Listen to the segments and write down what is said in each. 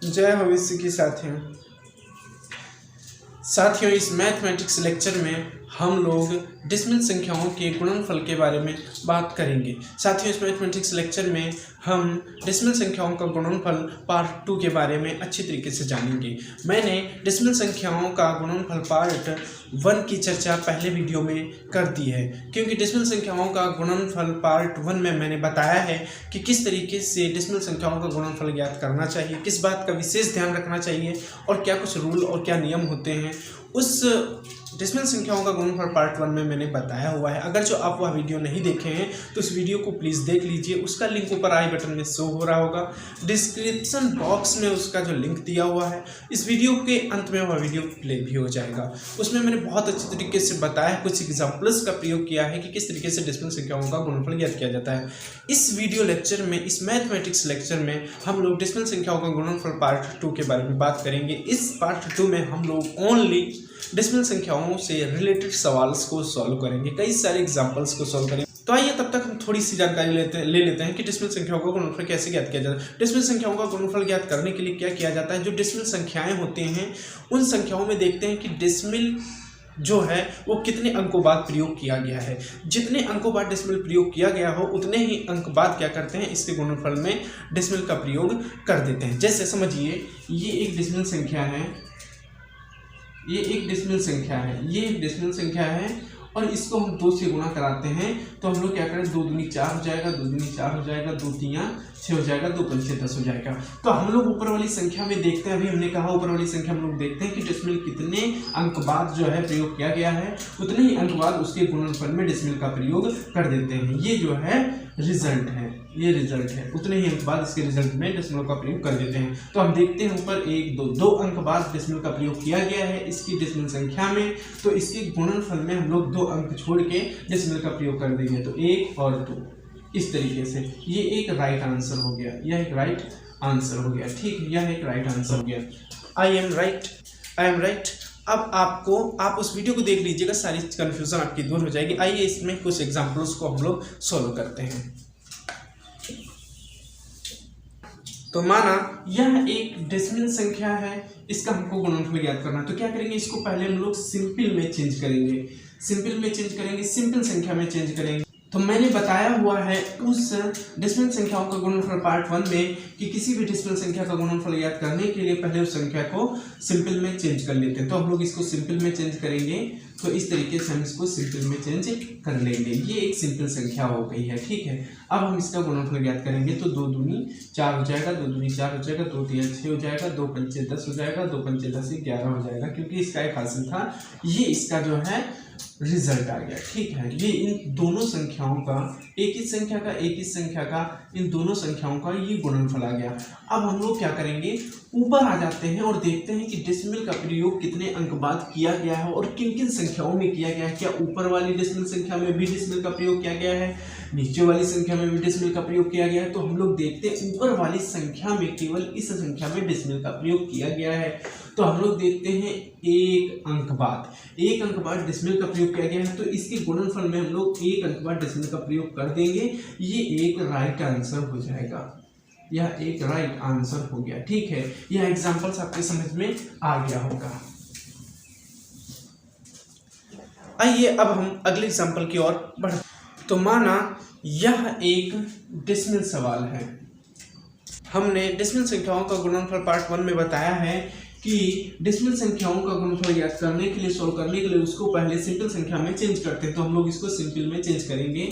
जय भविष्य की साथियों, इस मैथमेटिक्स लेक्चर में हम लोग डेसिमल संख्याओं के गुणनफल के बारे में बात करेंगे। साथियों, इस मैथमेटिक्स लेक्चर में हम डेसिमल संख्याओं का गुणनफल पार्ट 2 के बारे में अच्छी तरीके से जानेंगे। मैंने डेसिमल संख्याओं का गुणनफल पार्ट 1 की चर्चा पहले वीडियो में कर दी है, क्योंकि डेसिमल संख्याओं का गुणनफल पार्ट 1 में मैंने बताया है कि किस तरीके से डेसिमल संख्याओं का गुणनफल ज्ञात करना चाहिए, किस बात का विशेष ध्यान रखना चाहिए और क्या कुछ रूल और क्या नियम होते हैं। उस डेसिमल संख्याओं का गुणनफल पार्ट 1 में मैंने बताया हुआ है। अगर जो आप वह वीडियो नहीं देखे हैं तो उस वीडियो को प्लीज़ देख लीजिए। उसका लिंक ऊपर आई बटन में शो हो रहा होगा, डिस्क्रिप्शन बॉक्स में उसका जो लिंक दिया हुआ है, इस वीडियो के अंत में वह वीडियो प्ले भी हो जाएगा। उसमें मैंने बहुत अच्छे तरीके से बताया, कुछ एग्जाम्पल्स का प्रयोग किया है कि किस तरीके से डेसिमल संख्याओं का गुणनफल ज्ञात किया जाता है। इस वीडियो लेक्चर में, इस मैथमेटिक्स लेक्चर में हम लोग डेसिमल संख्याओं का गुणनफल पार्ट 2 के बारे में बात करेंगे। इस पार्ट 2 में हम लोग ओनली डेसिमल संख्याओं से रिलेटेड सवाल को सॉल्व करेंगे, कई सारे एग्जांपल्स को सॉल्व करेंगे। तो आइए तब तक हम थोड़ी सी जानकारी ले लेते हैं कि डेसिमल संख्याओं का गुणनफल कैसे ज्ञात किया जाता है। डेसिमल संख्याओं का गुणनफल ज्ञात करने के लिए क्या किया जाता है, जो डेसिमल संख्याएं होती हैं उन संख्याओं में देखते हैं कि डेसिमल जो है वो कितने अंकों बाद प्रयोग किया गया है। जितने अंकों बाद डेसिमल प्रयोग किया गया हो उतने ही अंक बाद क्या करते हैं, इसके गुणनफल में डेसिमल का प्रयोग कर देते हैं। जैसे समझिए, ये एक डेसिमल संख्या है, ये एक डेसिमल संख्या है, ये एक डेसिमल संख्या है और इसको हम 2 से गुणा कराते हैं तो हम लोग क्या करें, 2 दूनी 4 हो जाएगा, 2 दूनी 4 हो जाएगा, 2 तियां 6 हो जाएगा, 2 पंचे 10 हो जाएगा। तो हम लोग ऊपर वाली संख्या में देखते हैं, अभी हमने कहा ऊपर वाली संख्या हम लोग देखते हैं कि डेसिमल कितने अंक बाद जो है प्रयोग किया गया है, उतने ही अंक बाद उसके गुणनफल में डेसिमल का प्रयोग कर देते हैं। ये जो है रिजल्ट है, ये रिजल्ट है, उतने ही अंक बाद इसके रिजल्ट में डेसिमल का प्रयोग कर देते हैं। तो हम देखते हैं ऊपर 1 2 अंक बाद डेसिमल का प्रयोग किया गया है इसकी डेसिमल संख्या में, तो इसके गुणनफल में हम लोग 2 अंक छोड़ के डेसिमल का प्रयोग कर देंगे, तो 1 और 2 इस तरीके से। ये एक राइट आंसर हो गया, यह एक राइट आंसर हो गया, ठीक है, यह एक राइट आंसर हो गया। I am right. अब आप उस वीडियो को देख लीजिएगा, सारी कंफ्यूजन आपकी दूर हो जाएगी। आइए इसमें कुछ एग्जांपल्स को हम लोग सॉल्व करते हैं। तो माना यह एक डेसिमल संख्या है, इसका हमको गुणनफल ज्ञात करना है, तो क्या करेंगे, इसको पहले हम लोग सिंपल में चेंज करेंगे, सिंपल संख्या में चेंज करेंगे। तो मैंने बताया हुआ है उस डेसिमल संख्याओं का गुणनफल पार्ट 1 में कि किसी भी डेसिमल संख्या का गुणनफल ज्ञात करने के लिए पहले उस संख्या को सिंपल में चेंज कर लेते हैं। तो हम लोग इसको सिंपल में चेंज करेंगे, तो इस तरीके से हम इसको सिंपल में चेंज कर लेंगे। ये एक सिंपल संख्या हो गई है, ठीक है। अब हम इसका गुणनफल ज्ञात करेंगे, तो 2 दूनी 4 हो जाएगा, 2 दूनी 4 हो जाएगा, 2 तियां 6 हो जाएगा, 2 पंचे 10 हो जाएगा, 2 पंचे 10 11 हो जाएगा, क्योंकि इसका एक हासिल था, ये इसका जो है रिजल्ट आ गया, ठीक है। ये इन दोनों संख्याओं का, एक ही संख्या का इन दोनों संख्याओं का ये गुणनफल आ गया। अब हम लोग क्या करेंगे, ऊपर आ जाते हैं और देखते हैं कि डेसिमल का प्रयोग कितने अंक बाद किया गया है और किन किन संख्याओं में किया गया है। क्या ऊपर वाली डेसिमल संख्या में भी डेसिमल का प्रयोग किया गया है, नीचे वाली संख्या में भी डेसिमल का प्रयोग किया गया है। तो हम लोग देखते हैं ऊपर वाली संख्या में केवल इस संख्या में डेसिमल का प्रयोग किया गया है, तो हम लोग देखते हैं 1 अंक बाद डेसिमल का प्रयोग किया गया है, तो इसके गुणनफल में हम लोग 1 अंक बाद डेसिमल का प्रयोग कर देंगे। ये एक राइट आंसर हो जाएगा, यह एक राइट आंसर हो गया, ठीक है। यह एग्जांपल्स आपके समझ में आ गया होगा। आइए अब हम अगले एग्जांपल की ओर बढ़ते। तो माना यह एक डेसिमल सवाल है। हमने डेसिमल संख्याओं का गुणनफल पार्ट 1 में बताया है कि डेसिमल संख्याओं का गुणनफल ज्ञात करने के लिए, सॉल्व करने के लिए उसको पहले सिंपल संख्या में चेंज करते हैं। तो हम लोग इसको सिंपल में चेंज करेंगे,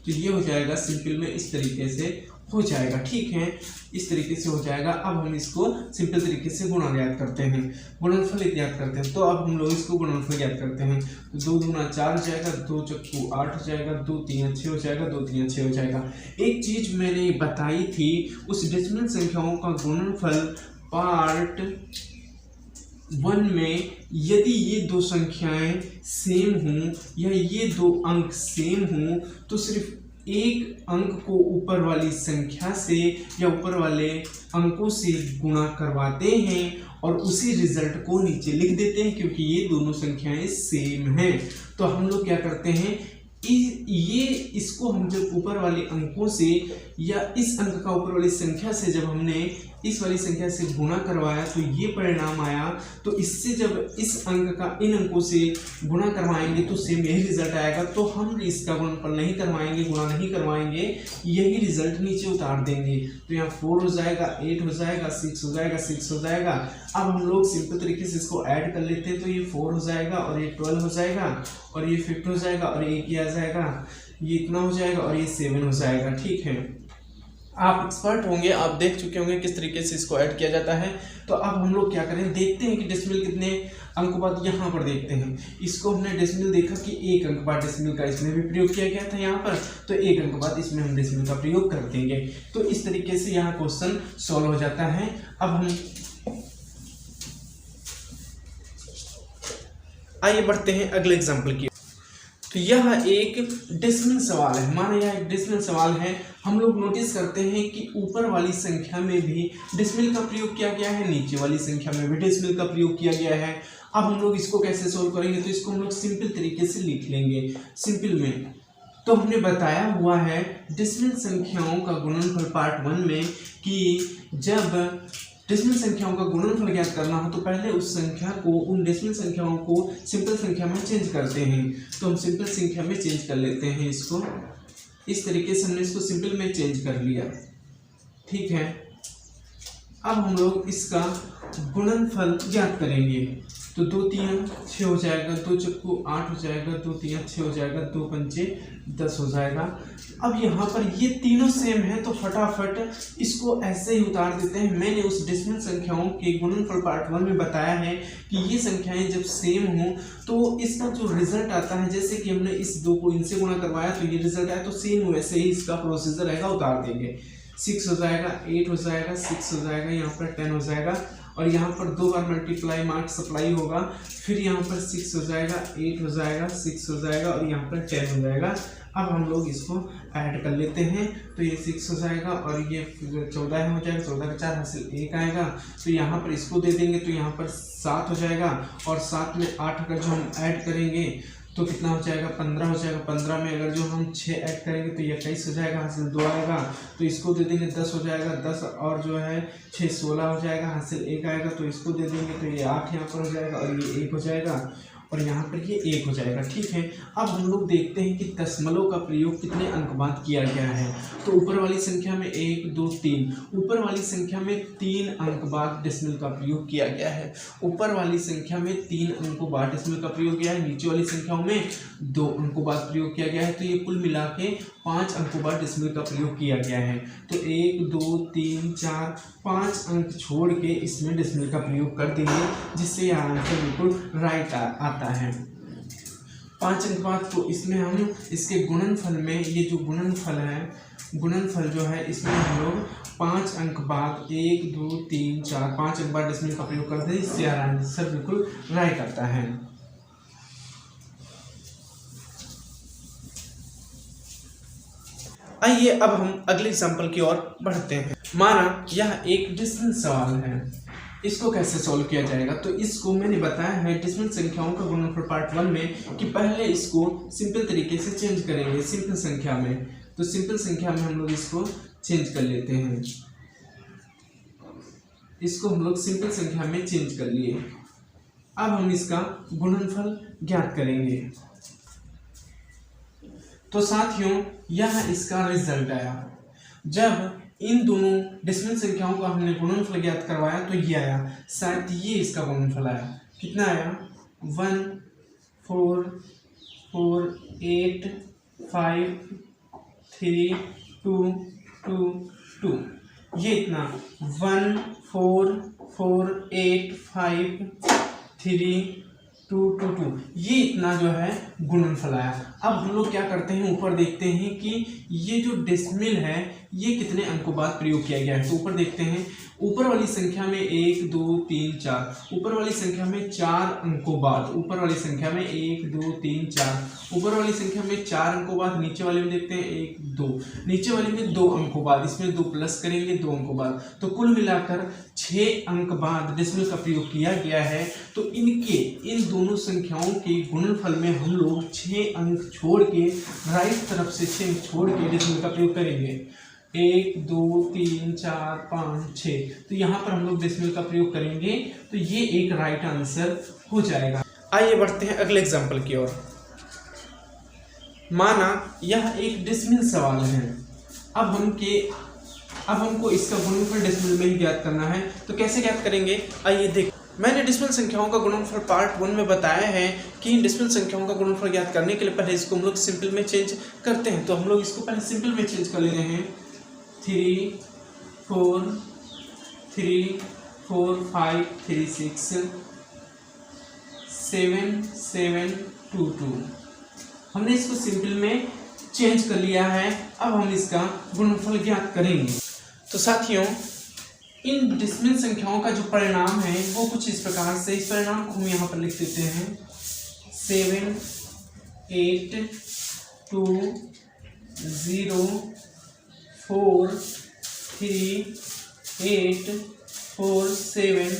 तो ये हो जाएगा सिंपल में इस तरीके से हो जाएगा, ठीक है, इस तरीके से हो जाएगा। अब हम इसको सिंपल तरीके से गुणा ज्ञात करते हैं, गुणनफल ज्ञात करते हैं। तो अब हम लोग इसको गुणनफल ज्ञात करते हैं, तो 2 दूना 4 हो जाएगा, 2 चक्कू 8 हो जाएगा, 2 तियां 6 हो जाएगा, 2 तियां 6 हो जाएगा। एक चीज मैंने बताई थी, उस डेसिमल संख्याओं का गुणनफल पार्ट 1 में यदि ये 2 संख्याएं सेम हों या ये 2 अंक सेम हों, तो सिर्फ एक अंक को ऊपर वाली संख्या से या ऊपर वाले अंकों से गुणा करवाते हैं और उसी रिजल्ट को नीचे लिख देते हैं, क्योंकि ये दोनों संख्याएं सेम हैं। तो हम लोग क्या करते हैं, ये इसको हम जब ऊपर वाले अंकों से या इस अंक का ऊपर वाली संख्या से जब हमने इस वाली संख्या से गुणा करवाया तो ये परिणाम आया। तो इससे जब इस अंक का इन अंकों से गुणा करवाएंगे तो सेम यही रिजल्ट आएगा। तो हम इसका गुणनफल नहीं करवाएंगे, गुणा नहीं करवाएंगे, यही रिजल्ट नीचे उतार देंगे। तो यहाँ 4 हो जाएगा, 8 हो जाएगा, 6 हो जाएगा, 6 हो जाएगा। अब हम लोग सिंपल तरीके से इसको ऐड कर लेते हैं। तो ये 4 हो जाएगा और ये 12 हो जाएगा और ये 50 हो जाएगा और ये क्या आ जाएगा, ये इतना हो जाएगा और ये 7 हो जाएगा। ठीक है, आप एक्सपर्ट होंगे, आप देख चुके होंगे किस तरीके से इसको ऐड किया जाता है। तो अब हम लोग क्या करें, देखते हैं कि डेसिमल कितने अंक बाद यहाँ पर देखते हैं। इसको हमने डेसिमल देखा कि 1 अंक बाद डेसिमल का इसमें भी प्रयोग किया गया था यहाँ पर, तो 1 अंक बाद इसमें हम डेसिमल का प्रयोग कर देंगे। तो इस तरीके से यहाँ क्वेश्चन सॉल्व हो जाता है। अब हम आइए बढ़ते हैं अगले एग्जाम्पल की। तो यह एक डेसिमल सवाल है, माना यह एक डेसिमल सवाल है। हम लोग नोटिस करते हैं कि ऊपर वाली संख्या में भी डेसिमल का प्रयोग किया गया है, नीचे वाली संख्या में भी डेसिमल का प्रयोग किया गया है। अब हम लोग इसको कैसे सोल्व करेंगे, तो इसको हम लोग सिंपल तरीके से लिख लेंगे। सिंपल में तो हमने बताया हुआ है डेसिमल संख्याओं का गुणनफल पार्ट 1 में कि जब डेसिमल संख्याओं का गुणनफल ज्ञात करना हो तो पहले उस संख्या को, उन डेसिमल संख्याओं को सिंपल संख्या में चेंज करते हैं। तो हम सिंपल संख्या में चेंज कर लेते हैं इसको। इस तरीके से हमने इसको सिंपल में चेंज कर लिया। ठीक है, अब हम लोग इसका गुणनफल ज्ञात करेंगे। तो 2 3 6 हो जाएगा, 2 चक्कू 8 हो जाएगा, 2 3 6 हो जाएगा, 2 पंचे 10 हो जाएगा। अब यहाँ पर ये तीनों सेम है तो फटाफट इसको ऐसे ही उतार देते हैं। मैंने उस डेसिमल संख्याओं के गुणनफल पार्ट 1 में बताया है कि ये संख्याएं जब सेम हो तो इसका जो रिजल्ट आता है, जैसे कि हमने इस 2 को इनसे गुणा करवाया तो ये रिजल्ट आया, तो सेम वैसे ही इसका प्रोसीजर रहेगा, उतार देंगे। 6 हो जाएगा, 8 हो जाएगा, 6 हो जाएगा, यहाँ पर 10 हो जाएगा और यहाँ पर 2 बार मल्टीप्लाई मार्क सप्लाई होगा, फिर यहाँ पर 6 हो जाएगा, 8 हो जाएगा, 6 हो जाएगा और यहाँ पर 10 हो जाएगा। अब हम लोग इसको ऐड कर लेते हैं। तो ये 6 हो जाएगा और ये 14 हो जाएगा, 14 का 4 हासिल 1 आएगा। तो यहाँ पर इसको दे देंगे तो यहाँ पर 7 हो जाएगा और 7 में 8 अगर जो हम ऐड करेंगे तो कितना हो जाएगा, 15 हो जाएगा। 15 में अगर जो हम 6 ऐड करेंगे तो 21 हो जाएगा, हासिल 2 आएगा। तो इसको दे देंगे 10 हो जाएगा, 10 और जो है 6 16 हो जाएगा, हासिल 1 आएगा। तो इसको दे देंगे तो ये 8 यहाँ पर हो जाएगा और ये 1 हो जाएगा और यहाँ पर ये 1 हो जाएगा। ठीक है, अब हम लोग देखते हैं कि दशमलव का प्रयोग कितने अंक बाद किया गया है। तो ऊपर वाली संख्या में 1 2 3, ऊपर वाली संख्या में 3 अंक बाद डेसिमल का प्रयोग किया गया है। ऊपर वाली संख्या में 3 अंकों बाद डेसिमल का प्रयोग किया है, नीचे वाली संख्याओं में 2 अंकों बाद प्रयोग किया गया है। तो ये कुल मिला के 5 अंकों बाद डेसिमल का प्रयोग किया गया है। तो 1 2 3 4 5 अंक छोड़ के इसमें डेसिमल का प्रयोग कर देंगे, जिससे यह आंसर बिल्कुल राइट आता है। 5 अंक बाद तो इसमें हम इसके गुणनफल में, ये जो गुणनफल है, गुणनफल जो है इसमें हम लोग 5 अंक बाद 1 2 3 4 5 अंक बाद डेसिमल का प्रयोग करते हैं, इससे आंसर बिल्कुल राइट आता है। आइए अब हम अगले एग्जाम्पल की ओर बढ़ते हैं। माना यह एक डेसिमल सवाल है, इसको कैसे सॉल्व किया जाएगा। तो इसको मैंने बताया है डेसिमल संख्याओं का गुणनफल पार्ट 1 में कि पहले इसको सिंपल तरीके से चेंज करेंगे सिंपल संख्या में। तो सिंपल संख्या में हम लोग इसको चेंज कर लेते हैं। इसको हम लोग सिंपल संख्या में चेंज कर लिए। अब हम इसका गुणनफल ज्ञात करेंगे। तो साथियों यह इसका रिजल्ट आया। जब इन दोनों डेसिमल संख्याओं का हमने गुणनफल ज्ञात करवाया तो ये आया, शायद ये इसका गुणनफल आया। कितना आया, 1 4 4 8 5 3 2 2 2, ये इतना 1 4 4 8 5 3 2 2 2, ये इतना जो है गुणनफल आया। अब हम लोग क्या करते हैं, ऊपर देखते हैं कि ये जो डेसिमल है ये कितने अंकों बाद प्रयोग किया गया है। तो ऊपर देखते हैं, ऊपर वाली संख्या में 1 2 3 4, ऊपर वाली संख्या में 4 अंकों बाद, ऊपर वाली संख्या में 1 2 3 4, ऊपर वाली संख्या में 4 अंकों बाद, नीचे वाले में देखते हैं 1 2, नीचे वाले में 2 अंकों बाद, इसमें 2 प्लस करेंगे 2 अंकों बाद, तो कुल मिलाकर 6 अंक बाद डेसिमल का प्रयोग किया गया है। तो इन दोनों संख्याओं के गुणनफल में हम लोग 6 अंक छोड़ के, राइट तरफ से 6 अंक छोड़ के डेसिमल का प्रयोग करेंगे। 1 2 3 4 5 6, तो यहाँ पर हम लोग डेसिमल का प्रयोग करेंगे, तो ये एक राइट आंसर हो जाएगा। आइए बढ़ते हैं अगले एग्जाम्पल की ओर। माना यह एक डेसिमल सवाल है। अब हमको इसका गुणनफल डेसिमल में ही ज्ञात करना है। तो कैसे ज्ञात करेंगे, आइए देख। मैंने डेसिमल संख्याओं का गुणनफल पार्ट 1 में बताया है कि इन डेसिमल संख्याओं का गुणनफल ज्ञात करने के लिए पहले इसको हम लोग सिंपल में चेंज करते हैं। तो हम लोग इसको पहले सिंपल में चेंज कर ले रहे हैं। 3 4 3 4 5 3 6 7 7 2 2, हमने इसको सिंपल में चेंज कर लिया है। अब हम इसका गुणनफल ज्ञात करेंगे। तो साथियों, इन डेसिमल संख्याओं का जो परिणाम है वो कुछ इस प्रकार से, इस परिणाम को हम यहाँ पर लिख देते हैं 7 8 2 0 4 3 8 4 7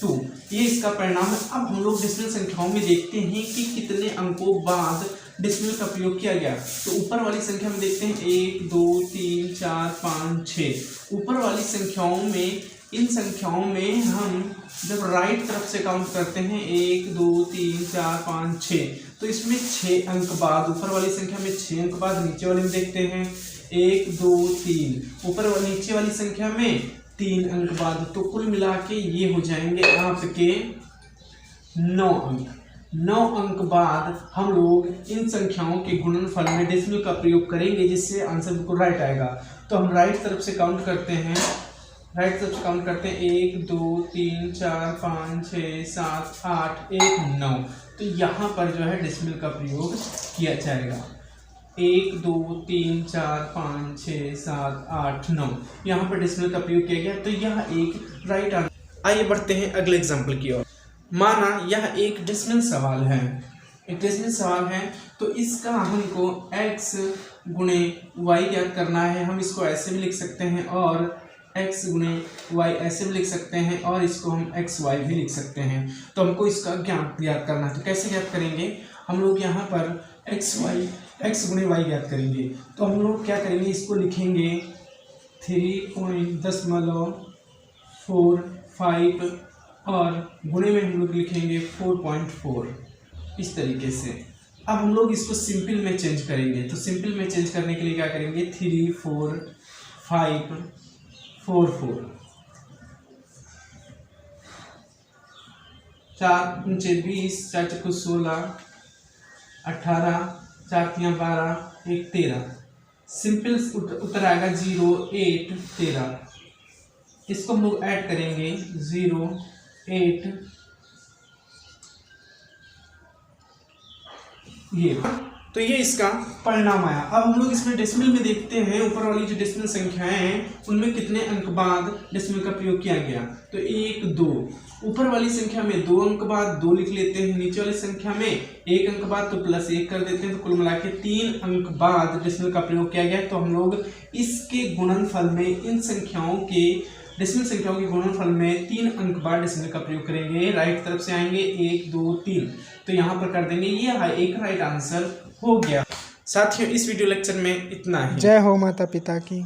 2, ये इसका परिणाम है। अब हम लोग डेसिमल संख्याओं में देखते हैं कि कितने अंकों बाद डेसिमल का प्रयोग किया गया। तो ऊपर वाली संख्या में देखते हैं 1 2 3 4 5 6, ऊपर वाली संख्याओं में, इन संख्याओं में हम जब राइट तरफ से काउंट करते हैं 1 2 3 4 5 6, तो इसमें 6 अंक बाद, ऊपर वाली संख्या में 6 अंक बाद, नीचे वाले में देखते हैं 1 2 3, ऊपर वाली नीचे वाली संख्या में 3 अंक बाद, तो कुल मिला के ये हो जाएंगे आपके 9 अंक। 9 अंक बाद हम लोग इन संख्याओं के गुणनफल में डेसिमल का प्रयोग करेंगे, जिससे आंसर बिल्कुल राइट आएगा। तो हम राइट तरफ से काउंट करते हैं, 1 2 3 4 5 6 7 8 1 9, तो यहाँ पर जो है डेसिमल का प्रयोग किया जाएगा। 1 2 3 4 5 6 7 8 9, यहाँ पर डेसिमल का प्रयोग किया गया, तो यह एक राइट आंसर। आइए बढ़ते हैं अगले एग्जाम्पल की ओर। माना यह एक डेसिमल सवाल है, एक डेसिमल सवाल है, तो इसका हमको x गुणे y ज्ञात करना है। हम इसको ऐसे भी लिख सकते हैं और x गुणे y ऐसे भी लिख सकते हैं, और इसको हम xy भी लिख सकते हैं। तो हमको इसका ज्ञात करना है। तो कैसे ज्ञात करेंगे, हम लोग यहाँ पर x गुणे y ज्ञात करेंगे। तो हम लोग क्या करेंगे, इसको लिखेंगे 3.45 और गुणे में हम लोग लिखेंगे 4.4, इस तरीके से। अब हम लोग इसको सिंपल में चेंज करेंगे। तो सिंपल में चेंज करने के लिए क्या करेंगे, 3 4 5 4 4, 4 × 20, 4 × 16 18, 4 × 12 1 13, सिंपल उत्तर आएगा 0 8 13। इसको हम लोग ऐड करेंगे 0 8, ये तो ये इसका परिणाम आया। अब हम लोग इसमें डेसिमल में देखते हैं, ऊपर वाली जो डेसिमल संख्याएं हैं उनमें कितने अंक बाद डेसिमल का प्रयोग किया गया। तो 1 2, ऊपर वाली संख्या में 2 अंक बाद 2 लिख लेते हैं, नीचे वाली संख्या में 1 अंक बाद तो +1 कर देते हैं, तो कुल मिला के 3 अंक बाद डेसिमल का प्रयोग किया गया। तो हम लोग इसके गुणनफल में, इन संख्याओं के डेसिमल संख्याओं के गुणनफल में 3 अंक बाद डेसिमल का प्रयोग करेंगे। राइट तरफ से आएंगे 1 2 3, तो यहाँ पर कर देंगे, ये एक राइट आंसर हो गया। साथियों, इस वीडियो लेक्चर में इतना ही। जय हो माता पिता की।